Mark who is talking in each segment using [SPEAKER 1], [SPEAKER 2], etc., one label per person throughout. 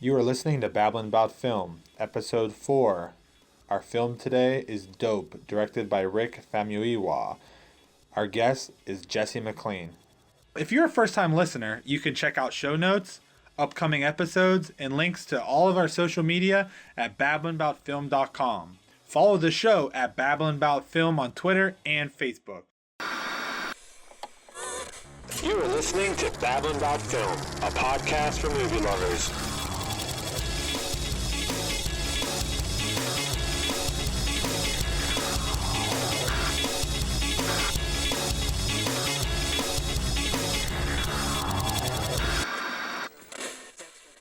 [SPEAKER 1] You are listening to Babblin About Film, Episode 4. Our film today is Dope, directed by Rick Famuyiwa. Our guest is Jesse McLean. If you're a first-time listener, you can check out show notes, upcoming episodes, and links to all of our social media at babblinboutfilm.com. Follow the show at Babblin About Film on Twitter and Facebook.
[SPEAKER 2] You are listening to Babblin About Film, a podcast for movie lovers.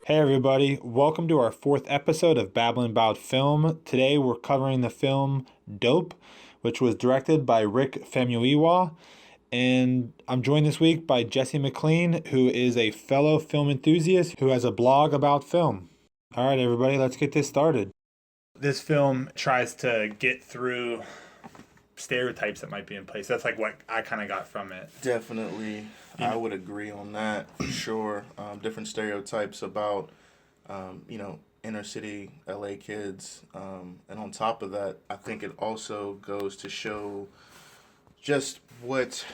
[SPEAKER 1] Hey everybody, welcome to our fourth episode of Babblin About Film. Today we're covering the film Dope, which was directed by Rick Famuyiwa. And I'm joined this week by Jesse McLean, who is a fellow film enthusiast who has a blog about film. All right, everybody, let's get this started. This film tries to get through stereotypes that might be in place. That's like what I kind of got from it.
[SPEAKER 3] Definitely. I would agree on that for sure. Different stereotypes about, inner city LA kids. And on top of that, I think it also goes to show just what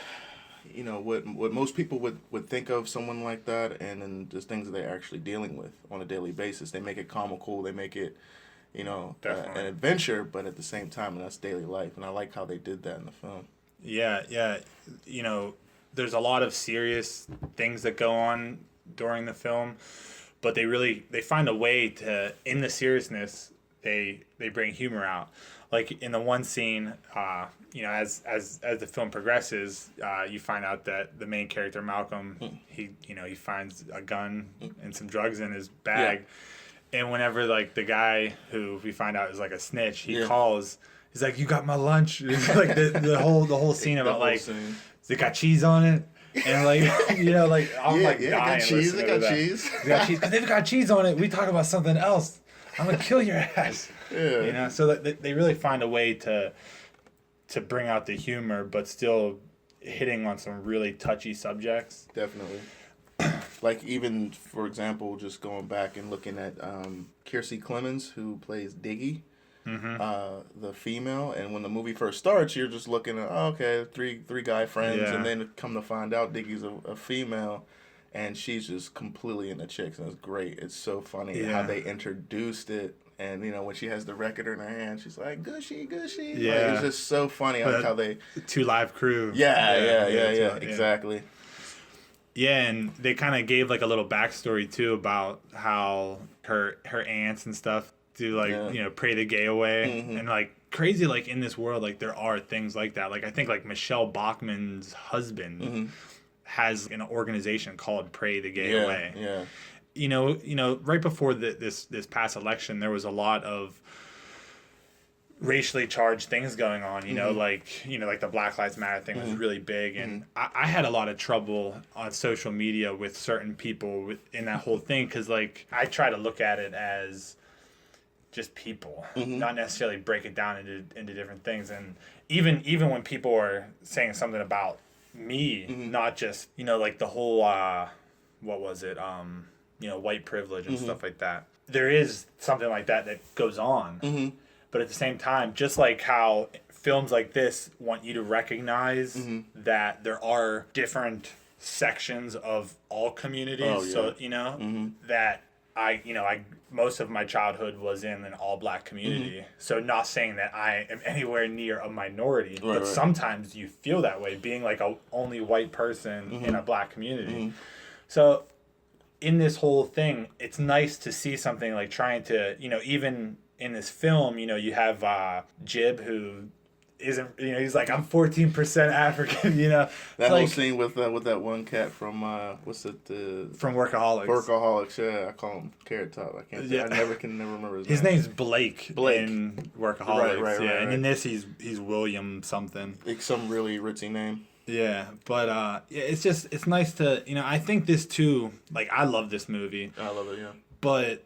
[SPEAKER 3] most people would think of someone like that, and then just things that they're actually dealing with on a daily basis. They make it comical. They make it, an adventure, but at the same time, that's daily life. And I like how they did that in the film.
[SPEAKER 1] Yeah. There's a lot of serious things that go on during the film, but they find a way to, in the seriousness, they bring humor out. Like in the one scene, as the film progresses, you find out that the main character Malcolm, he finds a gun and some drugs in his bag, and whenever like the guy who we find out is like a snitch, he calls. He's like, "You got my lunch." It's like the whole scene about like. Scene. It got cheese on it, and like I'm dying.
[SPEAKER 3] It got cheese. It got cheese.
[SPEAKER 1] It got cheese. Because if it got cheese on it, we talk about something else. I'm gonna kill your ass.
[SPEAKER 3] Yeah.
[SPEAKER 1] So that they really find a way to bring out the humor, but still hitting on some really touchy subjects.
[SPEAKER 3] Definitely. Like even for example, just going back and looking at Kiersey Clemons, who plays Diggy. Mm-hmm. The female, and when the movie first starts, you're just looking at three guy friends, and then come to find out Diggy's a female, and she's just completely into chicks, and it's great. It's so funny how they introduced it, and when she has the record in her hand, she's like gushy. Yeah, like, it's just so funny how they
[SPEAKER 1] 2 Live Crew.
[SPEAKER 3] Yeah, exactly.
[SPEAKER 1] Yeah, and they kind of gave like a little backstory too about how her aunts and stuff do like pray the gay away, and like crazy, like in this world, like there are things like that. Like I think like Michelle Bachmann's husband has an organization called Pray the Gay Away. Right before this past election, there was a lot of racially charged things going on. Like the Black Lives Matter thing was really big, and I had a lot of trouble on social media with certain people in that whole thing, because like I try to look at it as just people, not necessarily break it down into different things. And even when people are saying something about me, not just like the whole what was it white privilege and stuff like that, there is something like that goes on, but at the same time, just like how films like this want you to recognize that there are different sections of all communities. So that I most of my childhood was in an all-black community. So not saying that I am anywhere near a minority, but sometimes you feel that way, being like a only white person in a black community. So in this whole thing, it's nice to see something like trying to, even in this film, you have Jib, who isn't, he's like, I'm 14% African,
[SPEAKER 3] That
[SPEAKER 1] like,
[SPEAKER 3] whole scene with that one cat from
[SPEAKER 1] from Workaholics.
[SPEAKER 3] Workaholics, yeah, I call him Carrot Top. I can't. I never remember his name.
[SPEAKER 1] Name's Blake in Workaholics. Right. And in this, he's William something.
[SPEAKER 3] Like some really ritzy name.
[SPEAKER 1] Yeah, but it's nice to I think this too. Like I love this movie.
[SPEAKER 3] I love it, yeah.
[SPEAKER 1] But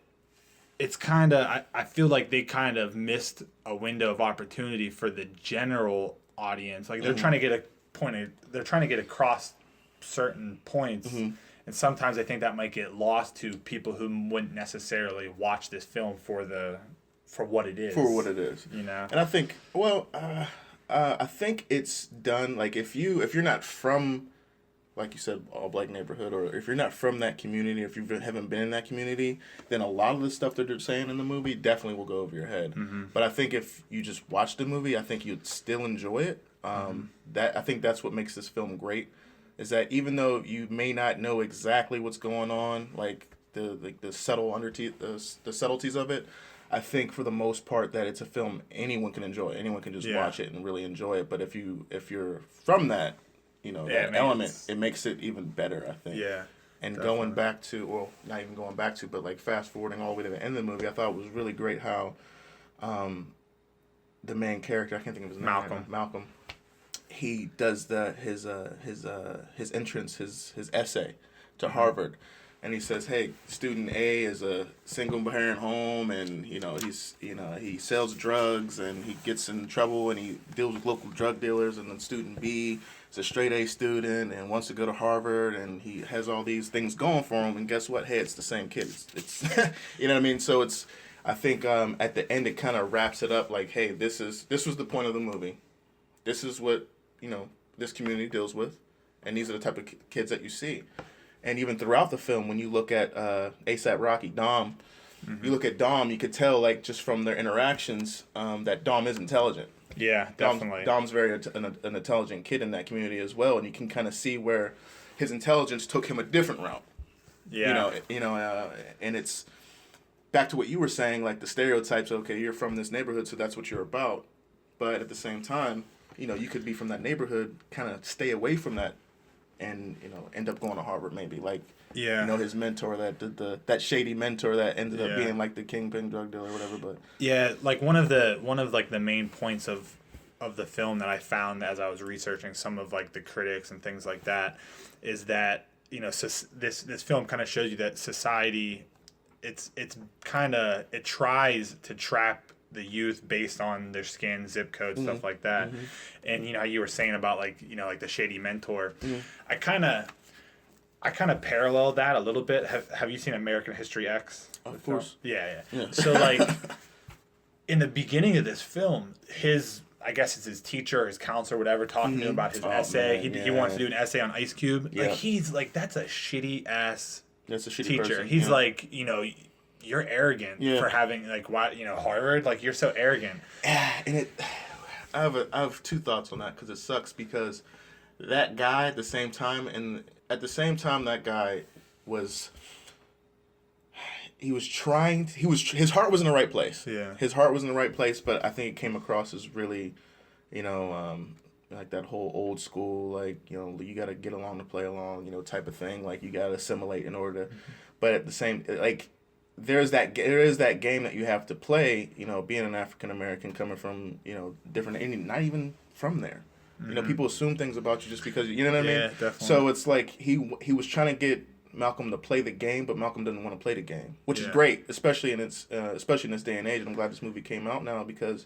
[SPEAKER 1] it's kind of I feel like they kind of missed a window of opportunity for the general audience. Like they're trying to get across certain points, And sometimes I think that might get lost to people who wouldn't necessarily watch this film for what it is.
[SPEAKER 3] For what it is.
[SPEAKER 1] You know?
[SPEAKER 3] And I think, I think it's done, like, if you're not from, like you said, all black neighborhood, or if you're not from that community, if you haven't been in that community, then a lot of the stuff that they're saying in the movie definitely will go over your head.
[SPEAKER 1] Mm-hmm.
[SPEAKER 3] But I think if you just watch the movie, I think you'd still enjoy it. That I think that's what makes this film great, is that even though you may not know exactly what's going on, like the subtleties of it, I think for the most part that it's a film anyone can enjoy. Anyone can just watch it and really enjoy it. But if you're from that, that element, it makes it even better, I think.
[SPEAKER 1] Yeah.
[SPEAKER 3] And
[SPEAKER 1] definitely.
[SPEAKER 3] going back to, well, not even going back to, but like fast forwarding all the way to the end of the movie, I thought it was really great how the main character, I can't think of his name. Malcolm. He does his entrance, his essay to Harvard. And he says, "Hey, student A is a single parent home, and he sells drugs, and he gets in trouble, and he deals with local drug dealers. And then student B is a straight A student and wants to go to Harvard, and he has all these things going for him. And guess what? Hey, it's the same kid. It's you know what I mean. So it's, I think at the end it kind of wraps it up like, hey, this was the point of the movie. This is what this community deals with, and these are the type of kids that you see." And even throughout the film, when you look at A$AP Rocky, Dom, you look at Dom, you could tell, like, just from their interactions, that Dom is intelligent.
[SPEAKER 1] Yeah, definitely.
[SPEAKER 3] Dom's very an intelligent kid in that community as well, and you can kind of see where his intelligence took him a different route.
[SPEAKER 1] Yeah.
[SPEAKER 3] And it's back to what you were saying, like the stereotypes. Okay, you're from this neighborhood, so that's what you're about. But at the same time, you could be from that neighborhood, kind of stay away from that, and end up going to Harvard maybe, like his mentor, that shady mentor that ended up being like the kingpin drug dealer or whatever. But
[SPEAKER 1] like one of the main points of the film that I found as I was researching some of like the critics and things like that is that this film kind of shows you that society it tries to trap the youth based on their skin, zip code, stuff like that. And how you were saying about like the shady mentor, I kind of parallel that a little bit. Have you seen American History X?
[SPEAKER 3] Of course.
[SPEAKER 1] Yeah. So like in the beginning of this film, I guess it's his teacher, his counselor, whatever, talking to him about his essay. He wants to do an essay on Ice Cube. Like he's like, that's a shitty ass teacher.
[SPEAKER 3] Person.
[SPEAKER 1] He's like, you're arrogant for having like Harvard. Like you're so arrogant.
[SPEAKER 3] And I have two thoughts on that because it sucks because that guy at the same time that guy was. His heart was in the right place.
[SPEAKER 1] Yeah.
[SPEAKER 3] His heart was in the right place, but I think it came across as really, like that whole old school, like, you got to get along to play along, type of thing. Like you got to assimilate in order to, but at the same, like, there is that game that you have to play, being an African American coming from, different, not even from there. People assume things about you just because, you know what I mean?
[SPEAKER 1] Yeah, definitely.
[SPEAKER 3] So it's like he was trying to get Malcolm to play the game, but Malcolm doesn't want to play the game, which is great, especially in this day and age. And I'm glad this movie came out now because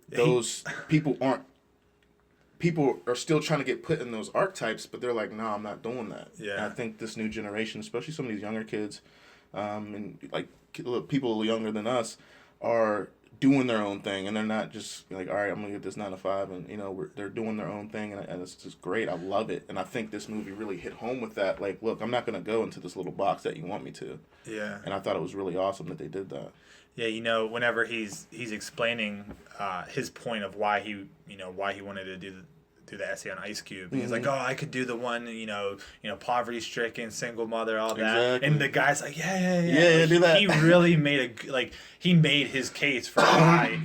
[SPEAKER 3] those people are still trying to get put in those archetypes, but they're like, no, I'm not doing that.
[SPEAKER 1] Yeah.
[SPEAKER 3] And I think this new generation, especially some of these younger kids, and like people younger than us, are doing their own thing, and they're not just like, all right, I'm gonna get this 9 to 5, and they're doing their own thing, and it's just great. I love it, and I think this movie really hit home with that. Like, look, I'm not gonna go into this little box that you want me to. Yeah. And I thought it was really awesome that they did that.
[SPEAKER 1] Yeah, whenever he's explaining his point of why he wanted to do the essay on Ice Cube. He's like, oh, I could do the one, poverty stricken, single mother, all that. Exactly. And the guy's like, yeah,
[SPEAKER 3] do that.
[SPEAKER 1] He really made his case for why.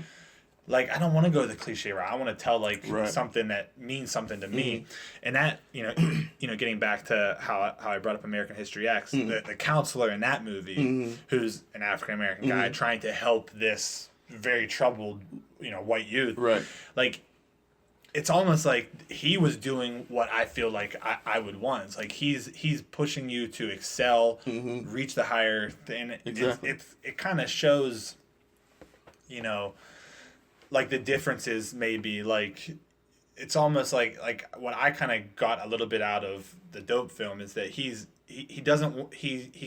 [SPEAKER 1] Like, I don't want to go the cliche route. I want to tell something that means something to me. And that, getting back to how I brought up American History X, the counselor in that movie, who's an African American guy trying to help this very troubled, white youth. Right. Like, it's almost like he was doing what I feel like I would want. It's like he's pushing you to excel, reach the higher thing. Exactly. It kind of shows, like the differences maybe like it's almost like what I kind of got a little bit out of the Dope film is that he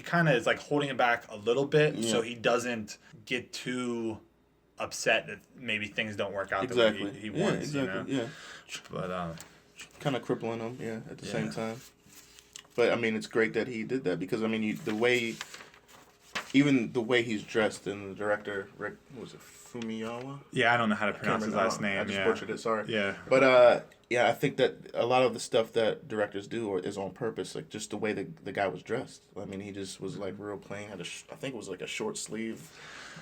[SPEAKER 1] kind of is like holding it back a little bit, so he doesn't get too upset that maybe things don't work out the way he wants.
[SPEAKER 3] Exactly. Yeah.
[SPEAKER 1] But
[SPEAKER 3] kind of crippling him. Yeah. At the same time. But I mean, it's great that he did that because I mean, even the way he's dressed, and the director Rick, was it Fumiyawa?
[SPEAKER 1] Yeah, I don't know how to pronounce his last name.
[SPEAKER 3] I just butchered it. Sorry.
[SPEAKER 1] Yeah.
[SPEAKER 3] But I think that a lot of the stuff that directors do is on purpose. Like just the way the guy was dressed. I mean, he just was like real plain. Had I think it was like a short sleeve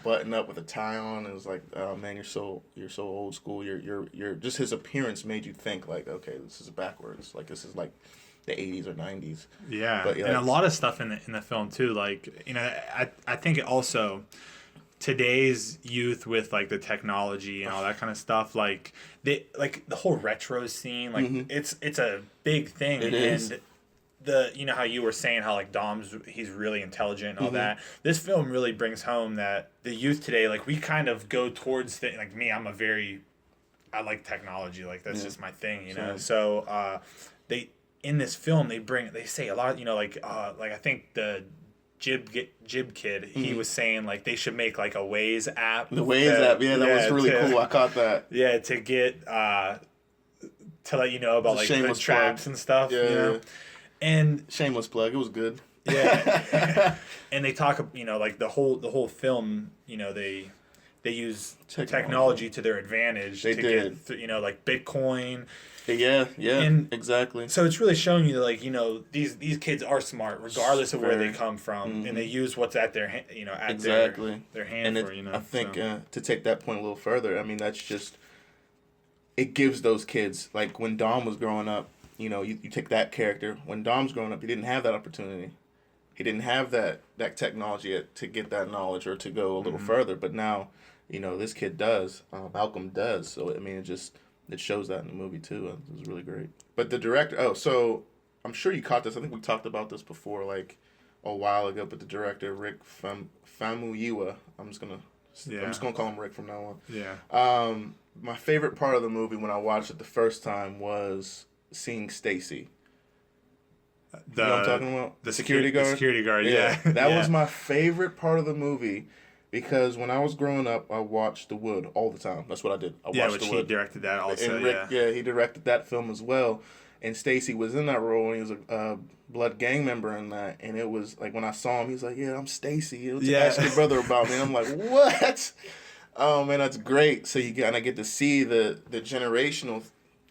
[SPEAKER 3] button up with a tie on. It was like, oh man, you're so old school. You're just his appearance made you think like, okay, this is backwards. Like this is like the 80s or 90s.
[SPEAKER 1] Yeah, but, and a lot of stuff in the film too. Like, you know, I think it also today's youth with like the technology and all that kind of stuff. Like the whole retro scene. Like it's a big thing.
[SPEAKER 3] It is.
[SPEAKER 1] You know how you were saying how like he's really intelligent and all that. This film really brings home that the youth today, like we kind of go towards like me. I like technology. Like that's just my thing. You know. So in this film, they say a lot, you know, like I think the Jib kid, he was saying like they should make like a Waze app.
[SPEAKER 3] The Waze app, that was really cool. I caught that.
[SPEAKER 1] Yeah, to get to let you know about like the traps and stuff.
[SPEAKER 3] Yeah,
[SPEAKER 1] you know? And
[SPEAKER 3] shameless plug. It was good.
[SPEAKER 1] Yeah, and they talk, you know, like the whole film, you know, they use technology to their advantage get, you know, like Bitcoin.
[SPEAKER 3] Yeah,
[SPEAKER 1] and
[SPEAKER 3] exactly.
[SPEAKER 1] So it's really showing you that, like, you know, these kids are smart regardless of where they come from, and they use what's at their their hand
[SPEAKER 3] and
[SPEAKER 1] for, you know.
[SPEAKER 3] I think to take that point a little further, I mean, that's just, it gives those kids, like when Dom was growing up, you know, you take that character, when Dom's growing up, he didn't have that opportunity. He didn't have that technology to get that knowledge or to go a little further, but now, you know, this kid does. Malcolm does. So I mean, it shows that in the movie too. It was really great. But the director. So I'm sure you caught this. I think we talked about this before, like a while ago. But the director Rick Famuyiwa. I'm just gonna call him Rick from now on.
[SPEAKER 1] Yeah.
[SPEAKER 3] My favorite part of the movie when I watched it the first time was seeing Stacy. You know what I'm talking about?
[SPEAKER 1] The
[SPEAKER 3] security guard.
[SPEAKER 1] The security guard. Yeah.
[SPEAKER 3] That was my favorite part of the movie. Because when I was growing up, I watched The Wood all the time. That's what I did. I watched The Wood.
[SPEAKER 1] He directed that also.
[SPEAKER 3] And Rick, he directed that film as well. And Stacy was in that role, and he was a Blood gang member in that. And it was like when I saw him, he's like, "Yeah, I'm Stacy. Ask your brother about me." And I'm like, "What?" Oh man, that's great. So you kind of get to see the generational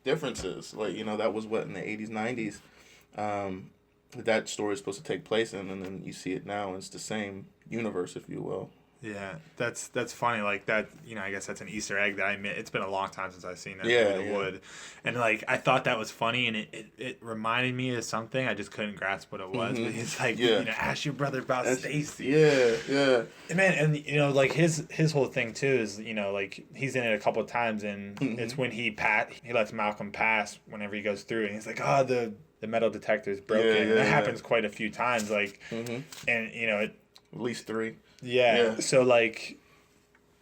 [SPEAKER 3] differences. Like, you know, that was what in the 80s, 90s. That story is supposed to take place in, and then you see it now. And it's the same universe, if you will.
[SPEAKER 1] Yeah, that's funny. Like that, you know, I guess that's an Easter egg that I admit. It's been a long time since I've seen that. The Wood, and like I thought that was funny, and it reminded me of something. I just couldn't grasp what it was. But he's like, you know, ask your brother about Stacy.
[SPEAKER 3] Yeah.
[SPEAKER 1] And man, and you know, like his whole thing too is, you know, like he's in it a couple of times, and it's when he lets Malcolm pass whenever he goes through, and he's like, the metal detector is broken. And that happens quite a few times, like, and you know,
[SPEAKER 3] at least 3.
[SPEAKER 1] Yeah. So like,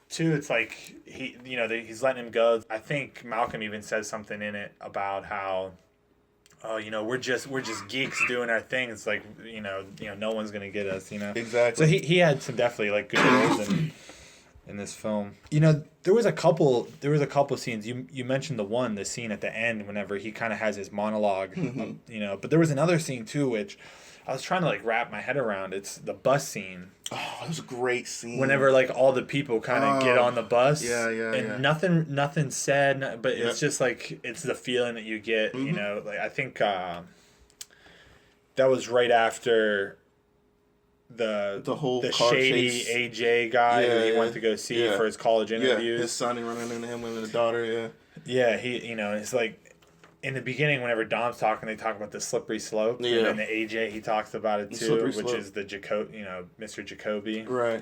[SPEAKER 1] too, it's like he's letting him go. I think Malcolm even says something in it about how, you know, we're just geeks doing our thing. It's like, you know, no one's gonna get us, you know.
[SPEAKER 3] Exactly.
[SPEAKER 1] So he had some definitely like good roles in this film. You know, there was a couple scenes. You mentioned the scene at the end whenever he kind of has his monologue. You know, but there was another scene too, which I was trying to like wrap my head around. It's the bus scene.
[SPEAKER 3] Oh, it was a great scene.
[SPEAKER 1] Whenever like all the people kind of get on the bus,
[SPEAKER 3] and
[SPEAKER 1] nothing said, but it's just like it's the feeling that you get. You know, like I think that was right after the shady AJ guy that he went to go see for his college interviews.
[SPEAKER 3] Yeah, his son running into him and his daughter.
[SPEAKER 1] Yeah, it's like. In the beginning, whenever Dom's talking, they talk about the slippery slope. Yeah. And then the AJ, he talks about it too, which is the Mr. Jacoby.
[SPEAKER 3] Right.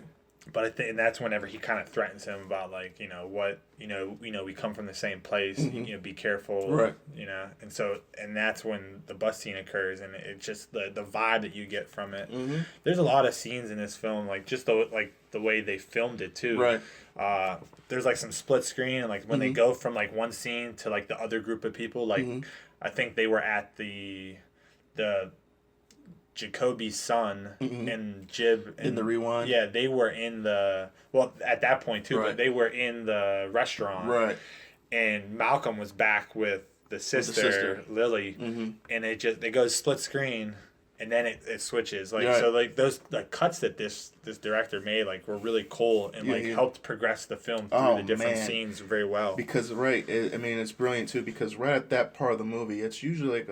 [SPEAKER 1] But I think, and that's whenever he kind of threatens him about like, we come from the same place, be careful,
[SPEAKER 3] right?
[SPEAKER 1] And that's when the bus scene occurs, and it's just the vibe that you get from it.
[SPEAKER 3] Mm-hmm.
[SPEAKER 1] There's a lot of scenes in this film, like just the way they filmed it too,
[SPEAKER 3] right?
[SPEAKER 1] There's like some split screen, and like when they go from like one scene to like the other group of people, like I think they were at the Jacoby's son and Jib
[SPEAKER 3] in the rewind.
[SPEAKER 1] Yeah, they were in at that point too, but they were in the restaurant.
[SPEAKER 3] Right.
[SPEAKER 1] And Malcolm was back with the sister. Lily. And it goes split screen, and then it switches. So like those cuts that this director made were really cool and helped progress the film through the different scenes very well.
[SPEAKER 3] Because it's brilliant too, because right at that part of the movie, it's usually like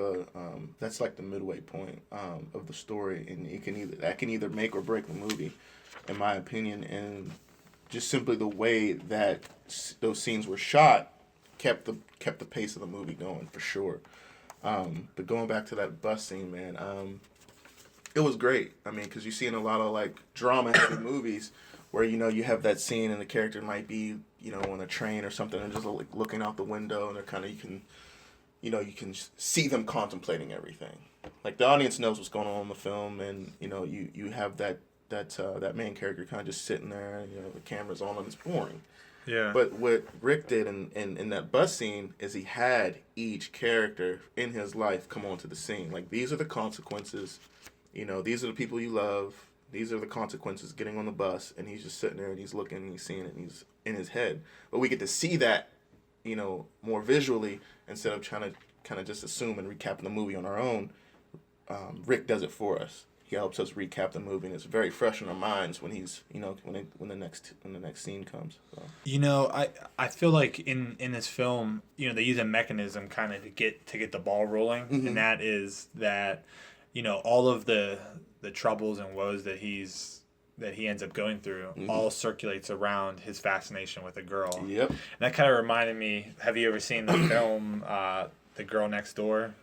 [SPEAKER 3] that's like the midway point of the story, and that can either make or break the movie, in my opinion. And just simply the way that those scenes were shot kept the pace of the movie going for sure. But going back to that bus scene, man, it was great. I mean, because you see in a lot of like drama-heavy movies where you have that scene and the character might be on a train or something and just like looking out the window, and they're kind of you can see them contemplating everything. Like the audience knows what's going on in the film, and you have that main character kind of just sitting there, and the camera's on and it's boring.
[SPEAKER 1] Yeah.
[SPEAKER 3] But what Rick did in that bus scene is he had each character in his life come onto the scene. Like, these are the consequences. These are the people you love. These are the consequences getting on the bus. And he's just sitting there and he's looking and he's seeing it and he's in his head. But we get to see that, more visually instead of trying to kind of just assume and recap the movie on our own. Rick does it for us. He helps us recap the movie, and it's very fresh in our minds when he's, when the next scene comes. So.
[SPEAKER 1] I feel like in this film, they use a mechanism kind of to get the ball rolling, and that is that, all of the troubles and woes that he ends up going through all circulates around his fascination with a girl.
[SPEAKER 3] Yep.
[SPEAKER 1] And that kind of reminded me. Have you ever seen the film The Girl Next Door?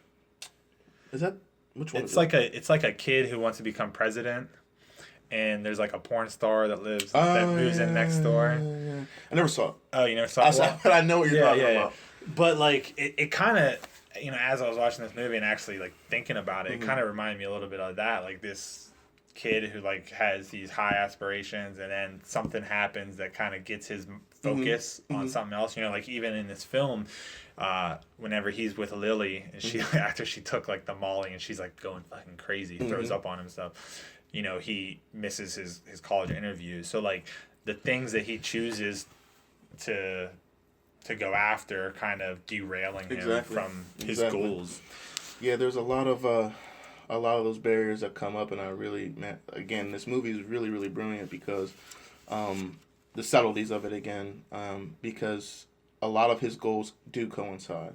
[SPEAKER 3] Is that? Which one?
[SPEAKER 1] It's like a kid who wants to become president, and there's like a porn star that moves in next door.
[SPEAKER 3] Yeah. I never saw it.
[SPEAKER 1] Oh, you never saw it?
[SPEAKER 3] But I know what you're talking about.
[SPEAKER 1] But like it kind of, as I was watching this movie and actually like thinking about it, it kind of reminded me a little bit of that. Like this kid who like has these high aspirations, and then something happens that kind of gets his focus on something else. Like even in this film, whenever he's with Lily, and she after she took like the Molly and she's like going fucking crazy, throws up on him stuff. He misses his college interview. So like the things that he chooses to go after kind of derailing him from his goals.
[SPEAKER 3] Yeah, there's a lot of those barriers that come up, and again, this movie is really, really brilliant because the subtleties of it again, because a lot of his goals do coincide.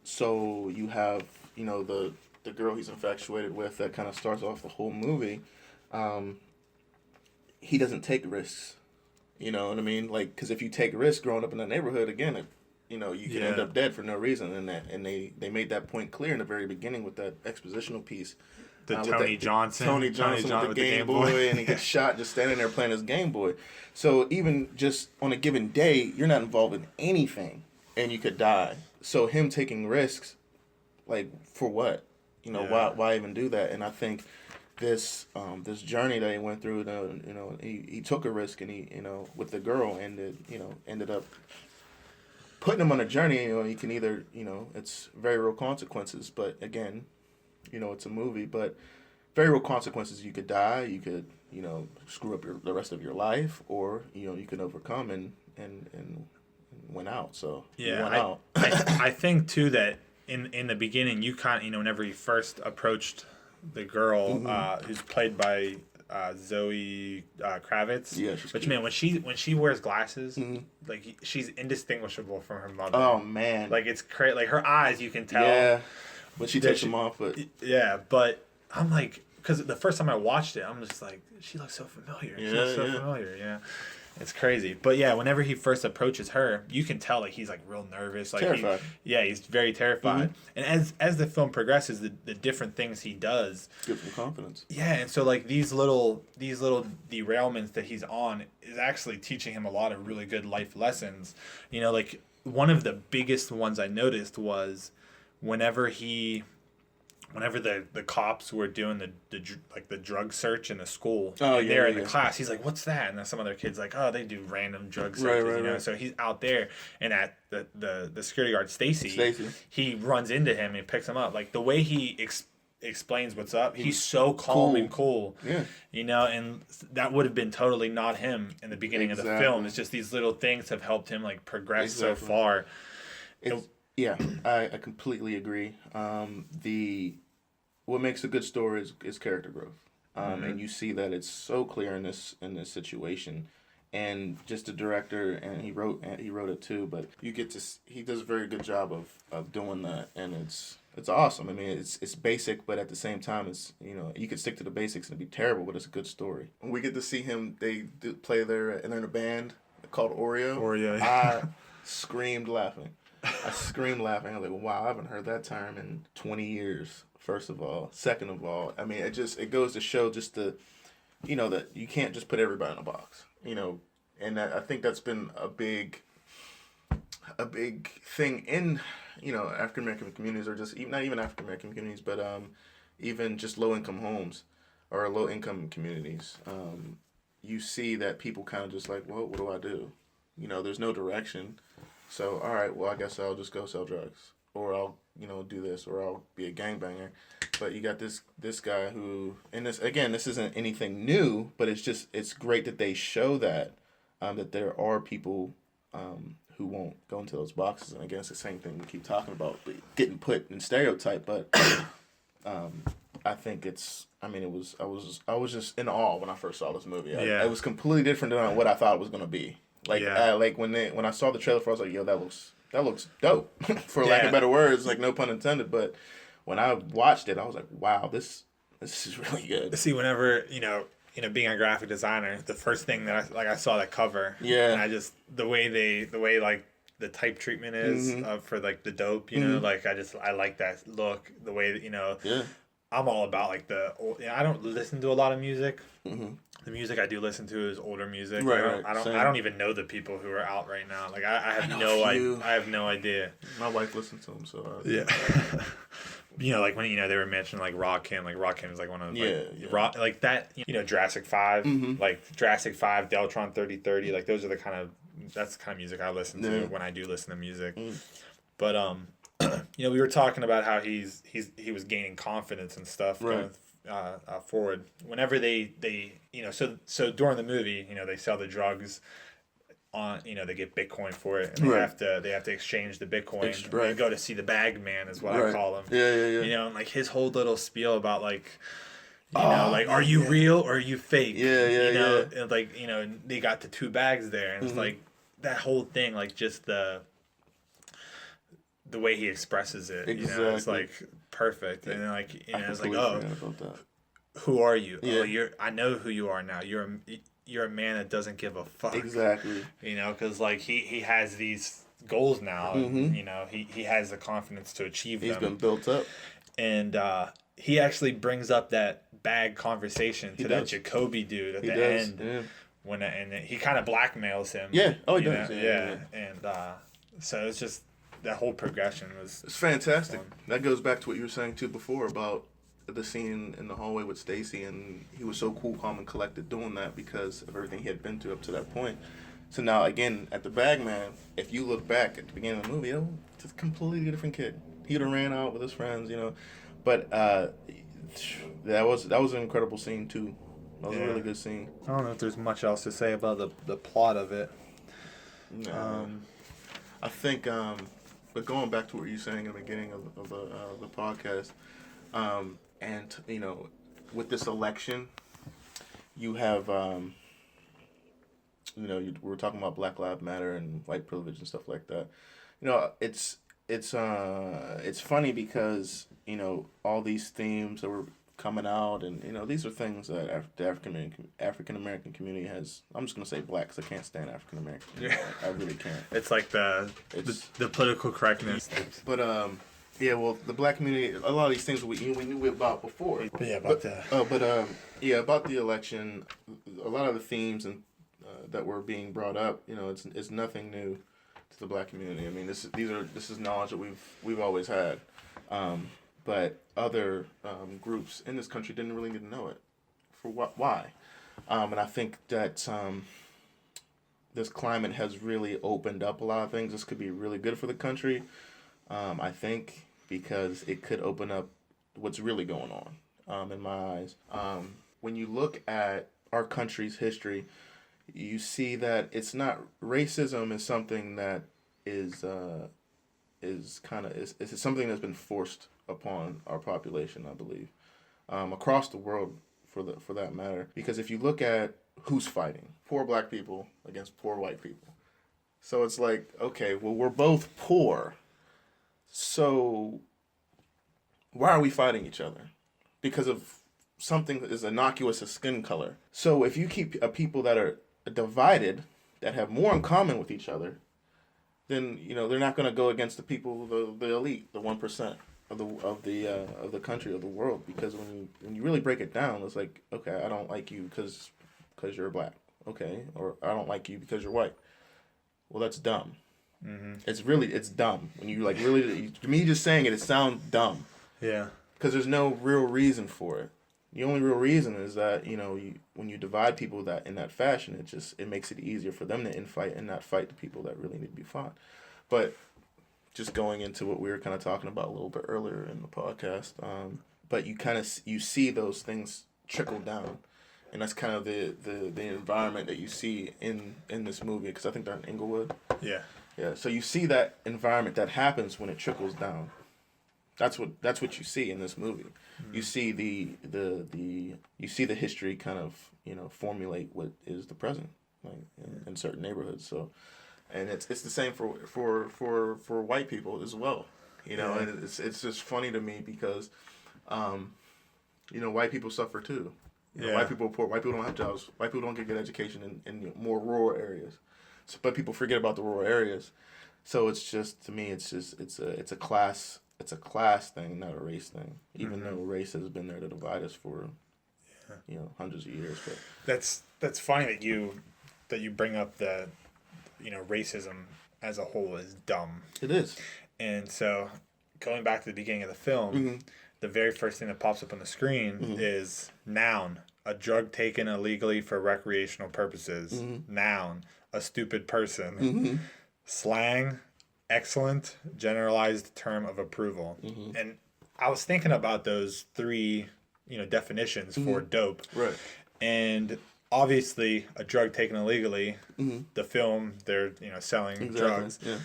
[SPEAKER 3] So you have, the girl he's infatuated with that kind of starts off the whole movie. He doesn't take risks. You know what I mean? Like, because if you take risks growing up in that neighborhood, again, you can end up dead for no reason. And they made that point clear in the very beginning with that expositional piece.
[SPEAKER 1] Tony Johnson
[SPEAKER 3] with the Game Boy, and he gets shot just standing there playing his Game Boy. So even just on a given day, you're not involved in anything, and you could die. So him taking risks, like, for what? Why even do that? And I think this journey that he went through, he took a risk, and he with the girl, ended up putting him on a journey. He can either it's very real consequences, but again, it's a movie, but very real consequences. You could die, you could screw up the rest of your life, or you could overcome and win out. So
[SPEAKER 1] yeah,
[SPEAKER 3] went out.
[SPEAKER 1] I think too that in the beginning, you kind of whenever he first approached the girl, who's played by Zoe Kravitz.
[SPEAKER 3] Yeah, she's
[SPEAKER 1] which
[SPEAKER 3] cute.
[SPEAKER 1] Man, when she wears glasses, like she's indistinguishable from her mother.
[SPEAKER 3] Oh man,
[SPEAKER 1] like it's crazy. Like her eyes, you can tell.
[SPEAKER 3] Yeah, when she takes them off, but
[SPEAKER 1] yeah, but I'm like, because the first time I watched it, I'm just like, she looks so familiar. She looks so familiar. Yeah. It's crazy. But yeah, whenever he first approaches her, you can tell like he's like real nervous. Like
[SPEAKER 3] terrified.
[SPEAKER 1] He's very terrified. And as the film progresses, the different things he does
[SPEAKER 3] gives him confidence.
[SPEAKER 1] Yeah, and so like these little derailments that he's on is actually teaching him a lot of really good life lessons. You know, like one of the biggest ones I noticed was whenever the cops were doing the drug search in the school, they're in the class, he's like, "What's that?" And then some other kids like, "Oh, they do random drug searches." You know, so he's out there, and at the security guard Stacy, he runs into him and picks him up. Like the way he explains what's up, he's so calm and cool. Yeah, you know, and that would have been totally not him in the beginning of the film. It's just these little things have helped him like progress so far.
[SPEAKER 3] Yeah, I completely agree. What makes a good story is character growth, and you see that it's so clear in this situation, and just the director, and he wrote it too. But you get to he does a very good job of doing that, and it's awesome. I mean, it's basic, but at the same time, it's, you know, you could stick to the basics and it'd be terrible, but it's a good story. When we get to see him, they play there, and they're in a band called Oreo. I screamed laughing. I was like, wow, I haven't heard that term in 20 years, first of all. Second of all, I mean, it goes to show just you know, that you can't just put everybody in a box, you know, and I think that's been a big thing in, you know, African American communities, or just not even African American communities, but even just low income homes or low income communities. You see that people kind of just like, well, what do I do? You know, there's no direction. So, all right, well, I guess I'll just go sell drugs, or I'll, you know, do this, or I'll be a gangbanger. But you got this guy who, and this isn't anything new, but it's great that they show that there are people who won't go into those boxes. And again, it's the same thing we keep talking about, getting put in stereotype. But I think I was just in awe when I first saw this movie. It was completely different than what I thought it was gonna be. Like when I saw the trailer for it, I was like, yo, that looks dope, for lack of better words, like no pun intended. But when I watched it, I was like, wow, this is really good.
[SPEAKER 1] See, whenever you know, being a graphic designer, the first thing that I saw that cover, and I just the way like the type treatment is for like the dope, you know, like I like that look, the way that, you know, I'm all about like I don't listen to a lot of music. The music I do listen to is older music. I don't even know the people who are out right now. Like I have no idea.
[SPEAKER 3] My wife listens to them, so
[SPEAKER 1] you know, like when, you know, they were mentioning like Rakim. Like Rakim is like one of rock, like that. You know, Jurassic 5, like Jurassic 5, Deltron 3030. Like those are that's the kind of music I listen to when I do listen to music. But you know, we were talking about how he was gaining confidence and stuff going forward. Whenever they you know, so during the movie, you know, they sell the drugs on, you know, they get Bitcoin for it, and they have to exchange the Bitcoin. They go to see the bag man, is what I call him. Yeah. You know, and like his whole little spiel about like, you know, like, are you real or are you fake? You know, and like, you know, they got the 2 bags there, and it's like that whole thing, like just the way he expresses it, you know, it's like perfect. And then like, you know, it's like, oh, who are you? Oh, I know who you are now. You're a man that doesn't give a fuck.
[SPEAKER 3] Exactly.
[SPEAKER 1] You know, because like he has these goals now, and, you know, he has the confidence to achieve them.
[SPEAKER 3] He's been built up.
[SPEAKER 1] And he actually brings up that bag conversation to that Jacoby dude at the end. Yeah. And he kind of blackmails him.
[SPEAKER 3] Yeah. Oh, he
[SPEAKER 1] does.
[SPEAKER 3] Know?
[SPEAKER 1] Yeah. And so it's just that whole progression was.
[SPEAKER 3] It's fantastic. Fun. That goes back to what you were saying too before about the scene in the hallway with Stacy, and he was so cool, calm, and collected doing that because of everything he had been through up to that point. So now again at the Bagman, if you look back at the beginning of the movie, it's a completely different kid. He would have ran out with his friends, you know. But that was an incredible scene too. That was a really good scene.
[SPEAKER 1] I don't know if there's much else to say about the plot of it.
[SPEAKER 3] No. I think, but going back to what you were saying in the beginning of the podcast, and you know, with this election, you have, you know, we were talking about Black Lives Matter and white privilege and stuff like that. You know, it's funny because, you know, all these themes that were coming out, and these are things that the African American community has. I'm just gonna say black because I can't stand African American.
[SPEAKER 1] Yeah.
[SPEAKER 3] I really can't.
[SPEAKER 1] It's like the political correctness.
[SPEAKER 3] But yeah, well, the black community, a lot of these things we knew about before.
[SPEAKER 1] Yeah, about
[SPEAKER 3] about the election, a lot of the themes and that were being brought up, it's nothing new to the black community. I mean, this is knowledge that we've always had. But other groups in this country didn't really need to know it. For why? And I think that this climate has really opened up a lot of things. This could be really good for the country, I think, because it could open up what's really going on, in my eyes. When you look at our country's history, you see that it's not racism is something that is something that's been forced upon our population, I believe, across the world for that matter. Because if you look at who's fighting, poor black people against poor white people, so it's like, okay, well, we're both poor, so why are we fighting each other? Because of something as innocuous as skin color. So if you keep people that are divided, that have more in common with each other, then they're not going to go against the people, the elite, the 1% of the country, of the world. Because when you really break it down, it's like, okay, I don't like you because you're black, okay, or I don't like you because you're white. Well, that's dumb. Mm-hmm. It's dumb when you really, to me, just saying it sounds dumb.
[SPEAKER 1] Yeah.
[SPEAKER 3] Because there's no real reason for it. The only real reason is that when you divide people in that fashion, it makes it easier for them to infight and not fight the people that really need to be fought. But just going into what we were kind of talking about a little bit earlier in the podcast, but you see those things trickle down, and that's kind of the environment that you see in this movie, because I think they're in Inglewood. Yeah. Yeah. So you see that environment that happens when it trickles down. That's what you see in this movie. Mm-hmm. You see the history kind of formulate what is the present, like in certain neighborhoods. So, and it's the same for white people as well. And it's just funny to me because, white people suffer too. White people are poor. White people don't have jobs. White people don't get good education in more rural areas. So, but people forget about the rural areas. So it's just, to me, it's a class. It's a class thing, not a race thing. Even though race has been there to divide us for, hundreds of years. But
[SPEAKER 1] that's funny that you bring up the, racism as a whole is dumb.
[SPEAKER 3] It is.
[SPEAKER 1] And so, going back to the beginning of the film, the very first thing that pops up on the screen is noun, a drug taken illegally for recreational purposes. Noun, a stupid person. Slang, excellent, generalized term of approval. And I was thinking about those three, definitions for dope.
[SPEAKER 3] Right.
[SPEAKER 1] And obviously, a drug taken illegally, the film, they're, selling drugs. Yeah.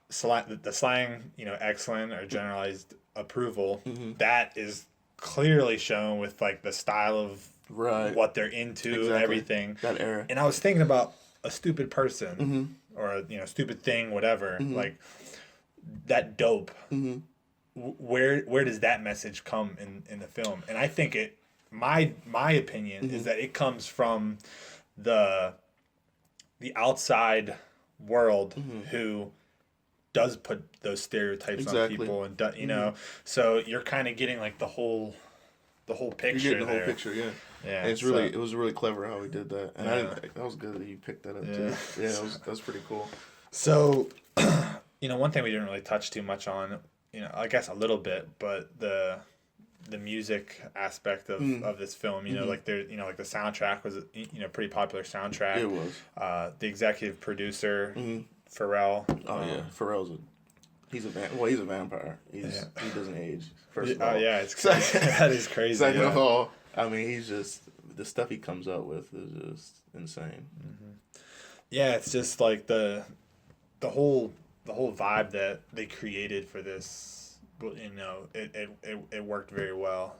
[SPEAKER 1] The slang, excellent or generalized approval, that is clearly shown with, like, the style of what they're into and everything.
[SPEAKER 3] That era.
[SPEAKER 1] And I was thinking about a stupid person or a stupid thing, whatever, like that dope. Where does that message come in the film? And I think my opinion is that it comes from the outside world who does put those stereotypes on people, and so you're kind of getting like the whole picture.
[SPEAKER 3] You're getting the whole picture, yeah. Yeah, and it was really clever how he did that, and that was good that you picked that up too. Yeah, that was pretty cool.
[SPEAKER 1] So, one thing we didn't really touch too much on, I guess a little bit, but the music aspect of this film, like there, like the soundtrack was, pretty popular soundtrack.
[SPEAKER 3] It was.
[SPEAKER 1] The executive producer, Pharrell.
[SPEAKER 3] Oh yeah, Pharrell's he's a vampire. He doesn't age. First of all,
[SPEAKER 1] yeah, it's crazy. That is crazy.
[SPEAKER 3] Second of all, I mean, he's just, the stuff he comes up with is just insane.
[SPEAKER 1] Yeah, it's just like the whole vibe that they created for this. It worked very well.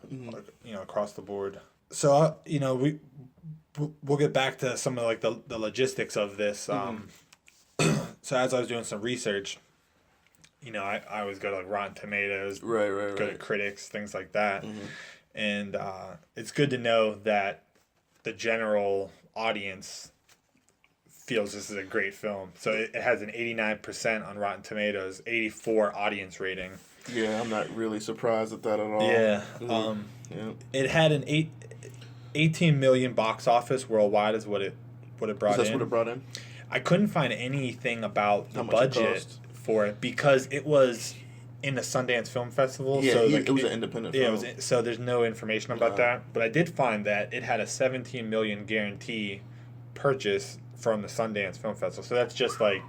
[SPEAKER 1] Across the board. So we'll get back to some of like the logistics of this. So as I was doing some research, I always go to like Rotten Tomatoes, go to critics, things like that. And it's good to know that the general audience feels this is a great film. So it has an 89% on Rotten Tomatoes, 84 audience rating.
[SPEAKER 3] Yeah, I'm not really surprised at that at all.
[SPEAKER 1] Yeah.
[SPEAKER 3] Yeah.
[SPEAKER 1] It had an 18 million box office worldwide is what it brought in.
[SPEAKER 3] That's what it brought in?
[SPEAKER 1] I couldn't find anything about the
[SPEAKER 3] How much it
[SPEAKER 1] budget
[SPEAKER 3] cost?
[SPEAKER 1] for it because it was in the Sundance Film Festival.
[SPEAKER 3] Yeah,
[SPEAKER 1] so
[SPEAKER 3] it was an independent film.
[SPEAKER 1] Yeah, so there's no information about that. But I did find that it had a 17 million guarantee purchase from the Sundance Film Festival. So that's just like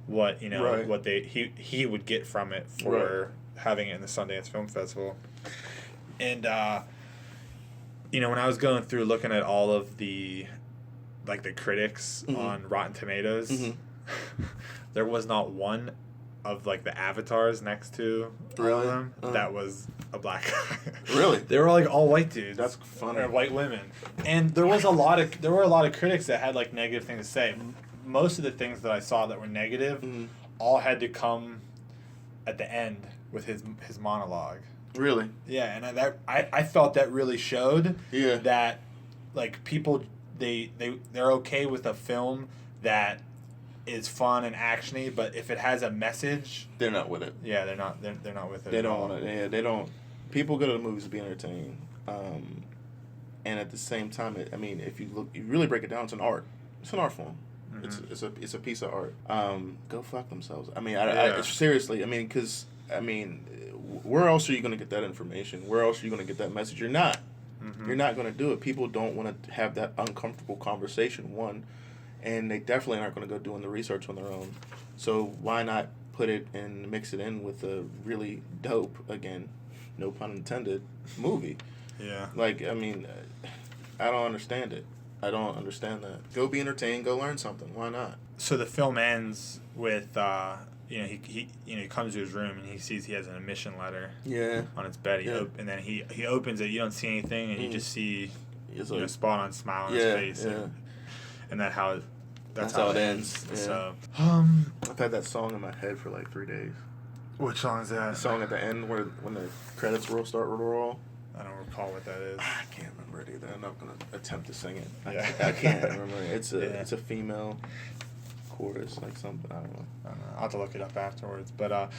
[SPEAKER 1] what
[SPEAKER 3] Right.
[SPEAKER 1] what he would get from it for having it in the Sundance Film Festival. And when I was going through looking at all of the critics on Rotten Tomatoes, there was not one of the avatars next to all of them that was a black guy.
[SPEAKER 3] Really?
[SPEAKER 1] They were all white dudes.
[SPEAKER 3] That's funny.
[SPEAKER 1] Or white women. And there were a lot of critics that had negative things to say. Most of the things that I saw that were negative all had to come at the end with his monologue.
[SPEAKER 3] Really?
[SPEAKER 1] Yeah, and I felt that really showed that people they're okay with a film that is fun and actiony, but if it has a message,
[SPEAKER 3] they're not with it.
[SPEAKER 1] Yeah, they're not with it.
[SPEAKER 3] They don't want it. Yeah, they don't. People go to the movies to be entertained, and at the same time, if you really break it down, it's an art. It's an art form. Mm-hmm. It's a piece of art. Go fuck themselves. I seriously. Because where else are you going to get that information? Where else are you going to get that message? You're not. Mm-hmm. You're not going to do it. People don't want to have that uncomfortable conversation. One. And they definitely aren't going to go doing the research on their own. So why not put it and mix it in with a really dope, again, no pun intended, movie? Yeah. I don't understand it. I don't understand that. Go be entertained. Go learn something. Why not?
[SPEAKER 1] So the film ends with, he comes to his room and he sees he has an admission letter. Yeah. On his bed. And then he opens it. You don't see anything, and you just see a spot on smile on his face. Yeah. And that's how it ends. Yeah. So,
[SPEAKER 3] I've had that song in my head for 3 days.
[SPEAKER 1] Which song is that?
[SPEAKER 3] The song at the end when the credits start to roll.
[SPEAKER 1] I don't recall what that is.
[SPEAKER 3] I can't remember it either. I'm not gonna attempt to sing it. I can't remember it. It's a female chorus, something. I don't know.
[SPEAKER 1] I'll have to look it up afterwards. But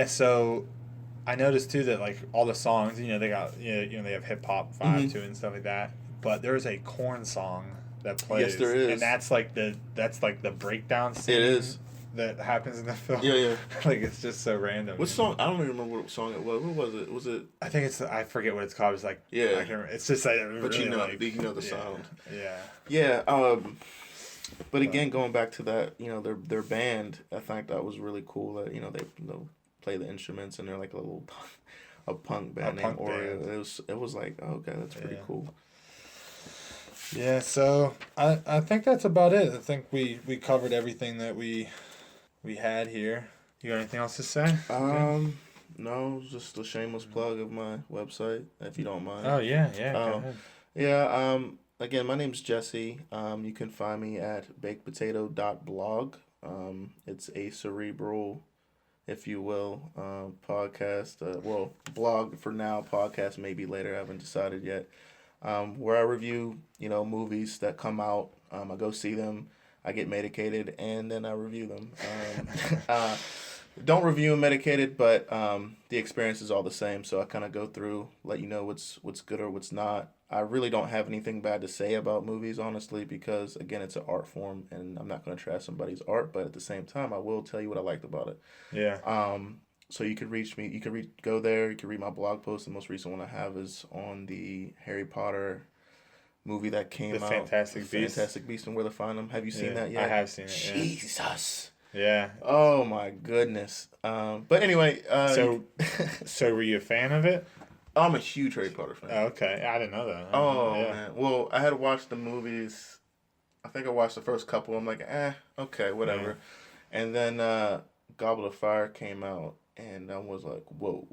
[SPEAKER 1] so I noticed too that all the songs, they got they have hip hop vibe to it and stuff like that. But there is a Korn song that plays.
[SPEAKER 3] Yes, there is.
[SPEAKER 1] And that's the breakdown scene.
[SPEAKER 3] It is.
[SPEAKER 1] That happens in the film.
[SPEAKER 3] Yeah.
[SPEAKER 1] It's just so random.
[SPEAKER 3] What song? I don't even remember what song it was. What was it? Was it?
[SPEAKER 1] I think I forget what it's called. It's it's just but
[SPEAKER 3] really you know the sound.
[SPEAKER 1] Yeah.
[SPEAKER 3] Yeah. But again, going back to that, their band, I think that was really cool. That they play the instruments and they're like a punk band named Oreo. It was okay, that's pretty cool.
[SPEAKER 1] Yeah, so I think that's about it. I think we covered everything that we had here. You got anything else to say?
[SPEAKER 3] No, just a shameless plug of my website, if you don't mind.
[SPEAKER 1] Oh yeah. Go ahead.
[SPEAKER 3] Yeah. Again, my name's Jesse. You can find me at bakedpotato.blog. It's a cerebral, if you will, podcast. Blog for now. Podcast maybe later. I haven't decided yet. Where I review, movies that come out. I go see them, I get medicated, and then I review them. Don't review them medicated, but the experience is all the same. So I kind of go through, let you know what's good or what's not. I really don't have anything bad to say about movies, honestly, because again, it's an art form, and I'm not going to trash somebody's art. But at the same time, I will tell you what I liked about it. Yeah. So you can reach me. You can go there. You can read my blog post. The most recent one I have is on the Harry Potter movie that came out.
[SPEAKER 1] Fantastic Beasts.
[SPEAKER 3] Fantastic Beasts and Where to Find Them. Have you seen that yet?
[SPEAKER 1] I have seen it.
[SPEAKER 3] Jesus.
[SPEAKER 1] Yeah.
[SPEAKER 3] Oh my goodness. But anyway.
[SPEAKER 1] So were you a fan of it?
[SPEAKER 3] I'm a huge Harry Potter fan.
[SPEAKER 1] Oh, okay, I didn't know that.
[SPEAKER 3] Oh man. Well, I had watched the movies. I think I watched the first couple. I'm like, okay, whatever. Yeah. And then Goblet of Fire came out. And I was like, whoa,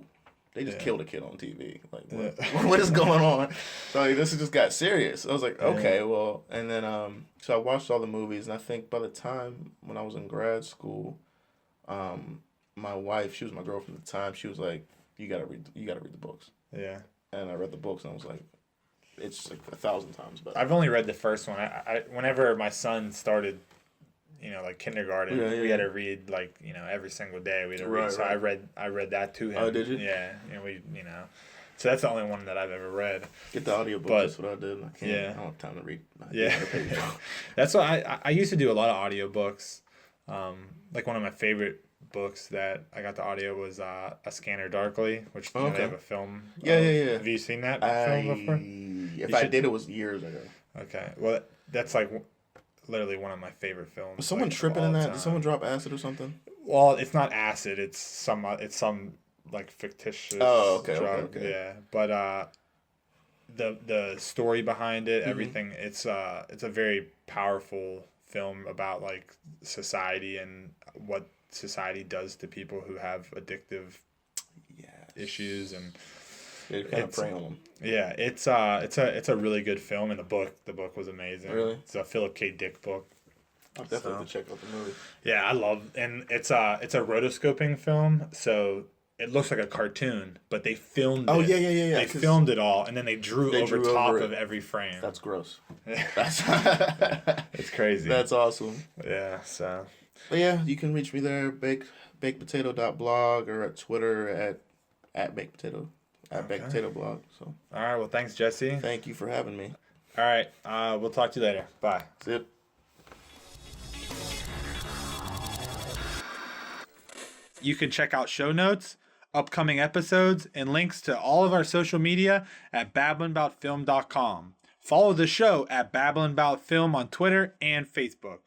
[SPEAKER 3] they just killed a kid on TV. What is going on? So this just got serious. I was like, okay, well. And then, so I watched all the movies. And I think by the time when I was in grad school, my wife, she was my girlfriend at the time. She was like, you gotta read the books. Yeah. and I read the books, and I was like, it's like 1,000 times better.
[SPEAKER 1] I've only read the first one. I whenever my son started, like kindergarten, we had to read like every single day we had to read. So I read that to him.
[SPEAKER 3] Oh, did you?
[SPEAKER 1] Yeah, So that's the only one that I've ever read.
[SPEAKER 3] Get the audiobook. That's what I did. I can't.
[SPEAKER 1] Yeah.
[SPEAKER 3] I don't have time to read.
[SPEAKER 1] That's why I used to do a lot of audiobooks. Like one of my favorite books that I got the audio was A Scanner Darkly, which they have a film.
[SPEAKER 3] Yeah.
[SPEAKER 1] Have you seen that film before?
[SPEAKER 3] If I did, it was years ago. Okay,
[SPEAKER 1] well that's like literally one of my favorite films.
[SPEAKER 3] Was someone tripping in that? Did someone drop acid or something?
[SPEAKER 1] Well, it's not acid. It's some like fictitious drug. Okay. Yeah, but the story behind it, everything. It's a very powerful film about like society and what society does to people who have addictive issues, and
[SPEAKER 3] you kind of prey on them.
[SPEAKER 1] Yeah, it's a really good film, and the book was amazing.
[SPEAKER 3] Really,
[SPEAKER 1] it's a Philip K. Dick book.
[SPEAKER 3] I'll definitely have to check out the movie.
[SPEAKER 1] Yeah, I love, and it's a rotoscoping film, so it looks like a cartoon, but they filmed.
[SPEAKER 3] Oh
[SPEAKER 1] it.
[SPEAKER 3] Yeah.
[SPEAKER 1] They filmed it all, and then they drew over top of every frame.
[SPEAKER 3] That's gross.
[SPEAKER 1] That's it's crazy.
[SPEAKER 3] That's awesome.
[SPEAKER 1] Yeah. So.
[SPEAKER 3] But yeah, you can reach me there, bakedpotato.blog, or at Twitter at bakedpotato, bakedpotatoblog. So.
[SPEAKER 1] All right. Well, thanks, Jesse.
[SPEAKER 3] Thank you for having me.
[SPEAKER 1] All right. We'll talk to you later. Bye.
[SPEAKER 3] See ya.
[SPEAKER 1] You can check out show notes, upcoming episodes, and links to all of our social media at babblinboutfilm.com. Follow the show at Babblin About Film on Twitter and Facebook.